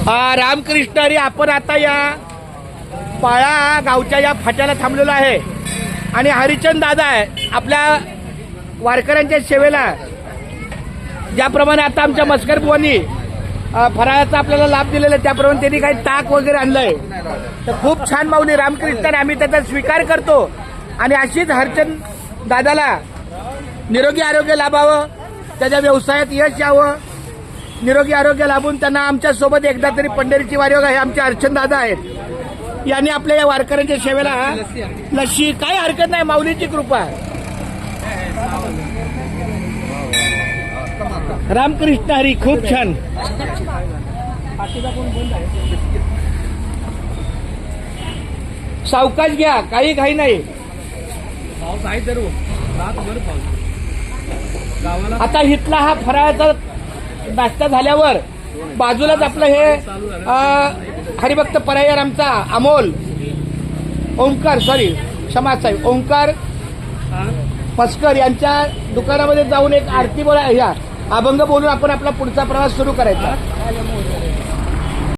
रामकृष्ण हरी. आपण आता या पाळा गावच्या या फाट्याला थांबलेलो आहे आणि हरिचंद दादा आहे आपल्या वारकऱ्यांच्या सेवेला. ज्याप्रमाणे आता आमच्या मस्कर बुवांनी फराळाचा आपल्याला लाभ दिलेला आहे त्याप्रमाणे त्यांनी काही ताक वगैरे आणलंय. तर खूप छान माऊली रामकृष्ण. आम्ही त्याचा स्वीकार करतो आणि अशीच हरिचंद दादाला निरोगी आरोग्य लाभावं, त्याच्या व्यवसायात यश यावं, निरोगी आरोग्य लाभून त्यांना आमच्या सोबत एकदा तरी पंढरीची वारी बघा. हे आमचे हरिचंद दादा आहेत. यांनी आपल्या या वारकऱ्यांच्या सेवेला लस्सी काही हरकत नाही, माऊलीची कृपा. रामकृष्ण हरी. खूप छान. सावकाश घ्या, काही घाई नाही. आता इथला हा फराळाचा नाश्ता झाल्यावर बाजूलाच आपलं हे हरिभक्त परायर आमचा अमोल ओंकार क्षमा साहेब ओंकार मस्कर यांच्या दुकानामध्ये जाऊन एक आरती बोला ह्या अभंग बोलून आपण आपला पुढचा प्रवास सुरू करायचा.